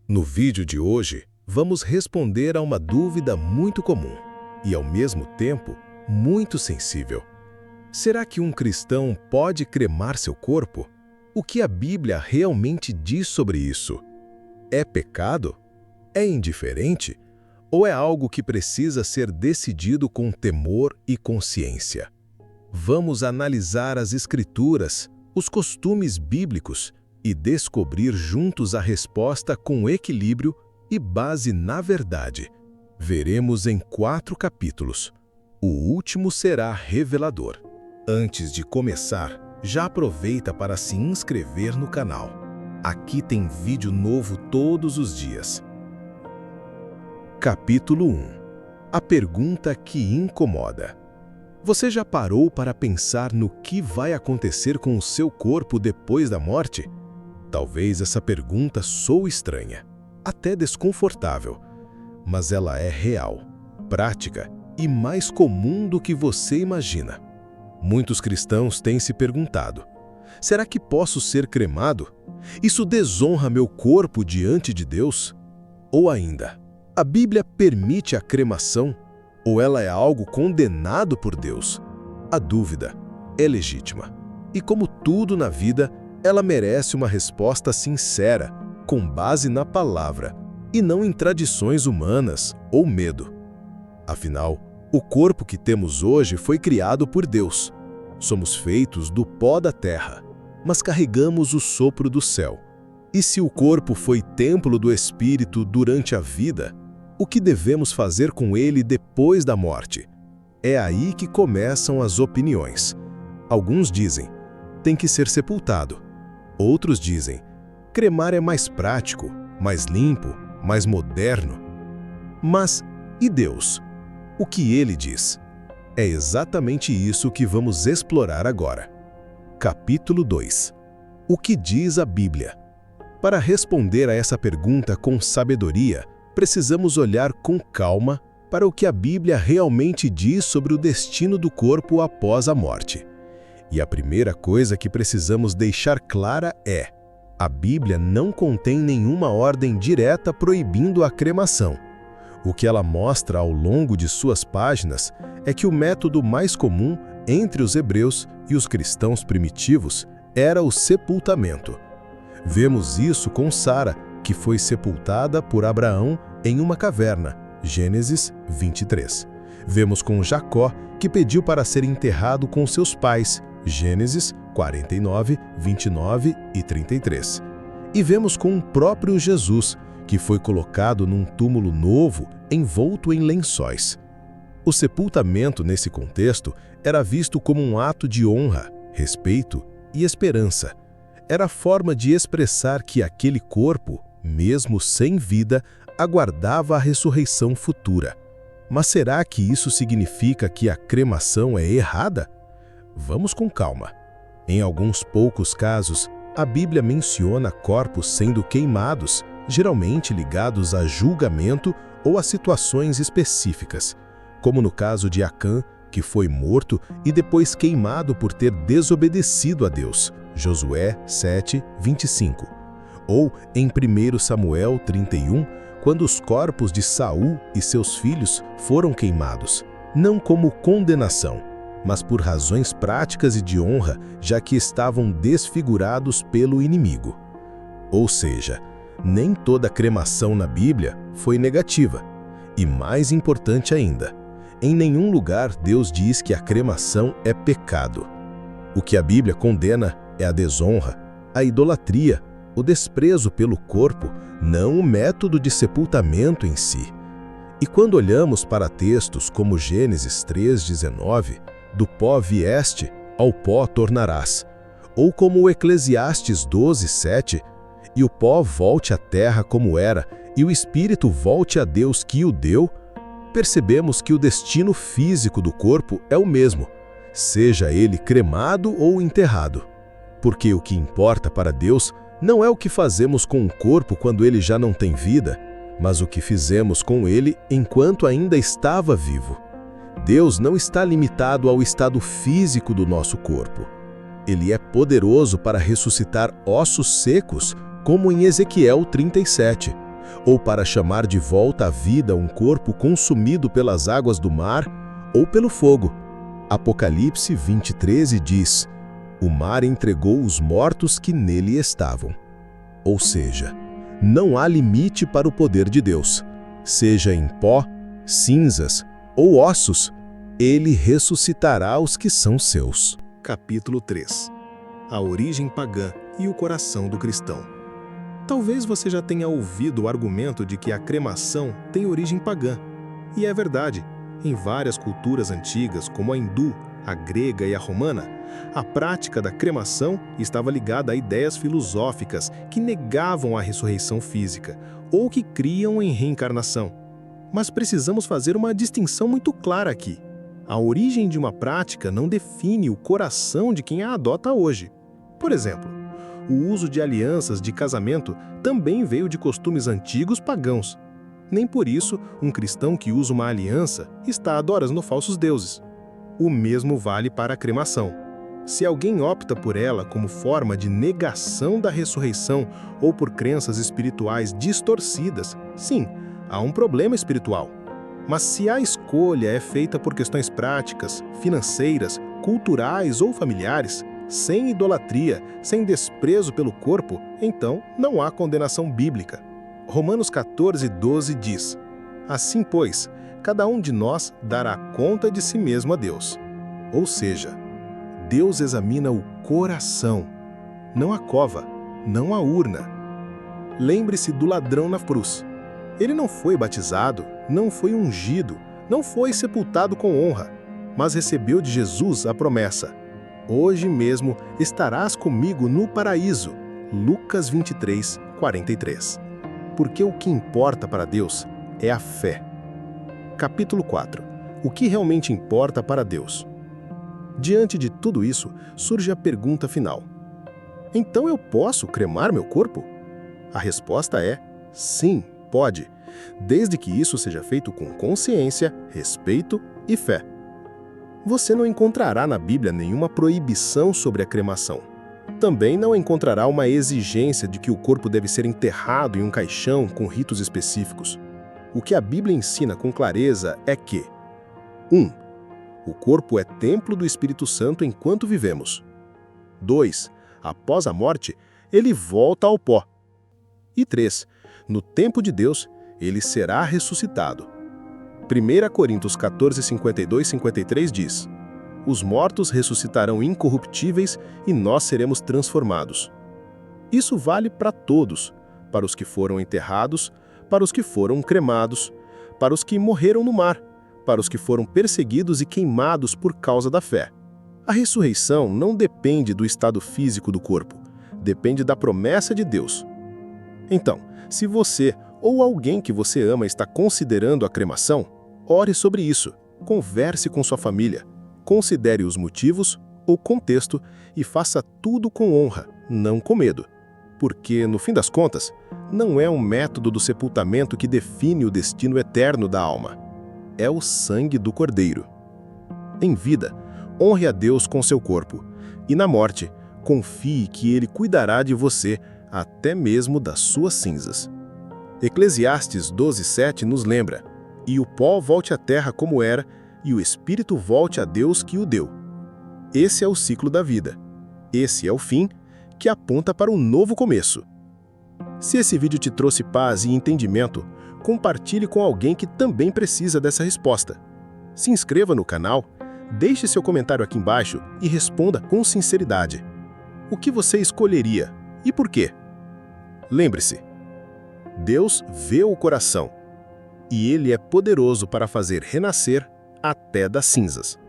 No vídeo de hoje, vamos responder a uma dúvida muito comum e, ao mesmo tempo, muito sensível. Será que um cristão pode cremar seu corpo? O que a Bíblia realmente diz sobre isso? É pecado? É indiferente? Ou é algo que precisa ser decidido com temor e consciência? Vamos analisar as Escrituras, os costumes bíblicos e descobrir juntos a resposta com equilíbrio e base na verdade. Veremos em 4 capítulos. O último será revelador. Antes de começar, já aproveita para se inscrever no canal. Aqui tem vídeo novo todos os dias. Capítulo 1. A pergunta que incomoda. Você já parou para pensar no que vai acontecer com o seu corpo depois da morte? Talvez essa pergunta soe estranha, até desconfortável, mas ela é real, prática e mais comum do que você imagina. Muitos cristãos têm se perguntado: será que posso ser cremado? Isso desonra meu corpo diante de Deus? Ou ainda, a Bíblia permite a cremação? Ou ela é algo condenado por Deus? A dúvida é legítima. E como tudo na vida, ela merece uma resposta sincera, com base na palavra, e não em tradições humanas ou medo. Afinal, o corpo que temos hoje foi criado por Deus. Somos feitos do pó da terra, mas carregamos o sopro do céu. E se o corpo foi templo do Espírito durante a vida, o que devemos fazer com ele depois da morte? É aí que começam as opiniões. Alguns dizem: tem que ser sepultado. Outros dizem: cremar é mais prático, mais limpo, mais moderno. Mas e Deus? O que ele diz? É exatamente isso que vamos explorar agora. Capítulo 2. O que diz a Bíblia? Para responder a essa pergunta com sabedoria, precisamos olhar com calma para o que a Bíblia realmente diz sobre o destino do corpo após a morte. E a primeira coisa que precisamos deixar clara é: a Bíblia não contém nenhuma ordem direta proibindo a cremação. O que ela mostra ao longo de suas páginas é que o método mais comum entre os hebreus e os cristãos primitivos era o sepultamento. Vemos isso com Sara, que foi sepultada por Abraão em uma caverna, Gênesis 23. Vemos com Jacó, que pediu para ser enterrado com seus pais, Gênesis 49, 29 e 33. E vemos com o próprio Jesus, que foi colocado num túmulo novo, envolto em lençóis. O sepultamento, nesse contexto, era visto como um ato de honra, respeito e esperança. Era a forma de expressar que aquele corpo, mesmo sem vida, aguardava a ressurreição futura. Mas será que isso significa que a cremação é errada? Vamos com calma. Em alguns poucos casos, a Bíblia menciona corpos sendo queimados, geralmente ligados a julgamento ou a situações específicas, como no caso de Acã, que foi morto e depois queimado por ter desobedecido a Deus, Josué 7, 25. Ou em 1 Samuel 31, quando os corpos de Saul e seus filhos foram queimados, não como condenação, mas por razões práticas e de honra, já que estavam desfigurados pelo inimigo. Ou seja, nem toda cremação na Bíblia foi negativa. E mais importante ainda, em nenhum lugar Deus diz que a cremação é pecado. O que a Bíblia condena é a desonra, a idolatria, o desprezo pelo corpo, não o método de sepultamento em si. E quando olhamos para textos como Gênesis 3:19, do pó vieste, ao pó tornarás, ou como Eclesiastes 12:7, e o pó volte à terra como era, e o espírito volte a Deus que o deu, percebemos que o destino físico do corpo é o mesmo, seja ele cremado ou enterrado. Porque o que importa para Deus não é o que fazemos com o corpo quando ele já não tem vida, mas o que fizemos com ele enquanto ainda estava vivo. Deus não está limitado ao estado físico do nosso corpo. Ele é poderoso para ressuscitar ossos secos, como em Ezequiel 37, ou para chamar de volta à vida um corpo consumido pelas águas do mar ou pelo fogo. Apocalipse 20:13 diz: "O mar entregou os mortos que nele estavam." Ou seja, não há limite para o poder de Deus. Seja em pó, cinzas ou ossos, ele ressuscitará os que são seus. Capítulo 3. A origem pagã e o coração do cristão. Talvez você já tenha ouvido o argumento de que a cremação tem origem pagã. E é verdade. Em várias culturas antigas, como a hindu, a grega e a romana, a prática da cremação estava ligada a ideias filosóficas que negavam a ressurreição física ou que criam em reencarnação. Mas precisamos fazer uma distinção muito clara aqui. A origem de uma prática não define o coração de quem a adota hoje. Por exemplo, o uso de alianças de casamento também veio de costumes antigos pagãos. Nem por isso, um cristão que usa uma aliança está adorando falsos deuses. O mesmo vale para a cremação. Se alguém opta por ela como forma de negação da ressurreição ou por crenças espirituais distorcidas, sim, há um problema espiritual. Mas se a escolha é feita por questões práticas, financeiras, culturais ou familiares, sem idolatria, sem desprezo pelo corpo, então não há condenação bíblica. Romanos 14:12 diz: "Assim, pois, cada um de nós dará conta de si mesmo a Deus." Ou seja, Deus examina o coração, não a cova, não a urna. Lembre-se do ladrão na cruz. Ele não foi batizado, não foi ungido, não foi sepultado com honra, mas recebeu de Jesus a promessa: "Hoje mesmo estarás comigo no paraíso." Lucas 23:43. Porque o que importa para Deus é a fé. Capítulo 4. O que realmente importa para Deus? Diante de tudo isso, surge a pergunta final: então eu posso cremar meu corpo? A resposta é: sim, pode, desde que isso seja feito com consciência, respeito e fé. Você não encontrará na Bíblia nenhuma proibição sobre a cremação. Também não encontrará uma exigência de que o corpo deve ser enterrado em um caixão com ritos específicos. O que a Bíblia ensina com clareza é que 1. O corpo é templo do Espírito Santo enquanto vivemos. 2. Após a morte, ele volta ao pó. E 3. No tempo de Deus, ele será ressuscitado. 1 Coríntios 14:52-53 diz: "Os mortos ressuscitarão incorruptíveis e nós seremos transformados." Isso vale para todos, para os que foram enterrados, para os que foram cremados, para os que morreram no mar, para os que foram perseguidos e queimados por causa da fé. A ressurreição não depende do estado físico do corpo, depende da promessa de Deus. Então, se você ou alguém que você ama está considerando a cremação, ore sobre isso, converse com sua família, considere os motivos, o contexto e faça tudo com honra, não com medo. Porque, no fim das contas, não é um método do sepultamento que define o destino eterno da alma. É o sangue do Cordeiro. Em vida, honre a Deus com seu corpo, e na morte, confie que Ele cuidará de você até mesmo das suas cinzas. Eclesiastes 12:7 nos lembra: "E o pó volte à terra como era, e o espírito volte a Deus que o deu." Esse é o ciclo da vida. Esse é o fim, que aponta para um novo começo. Se esse vídeo te trouxe paz e entendimento, compartilhe com alguém que também precisa dessa resposta. Se inscreva no canal, deixe seu comentário aqui embaixo e responda com sinceridade. O que você escolheria e por quê? Lembre-se, Deus vê o coração e Ele é poderoso para fazer renascer até das cinzas.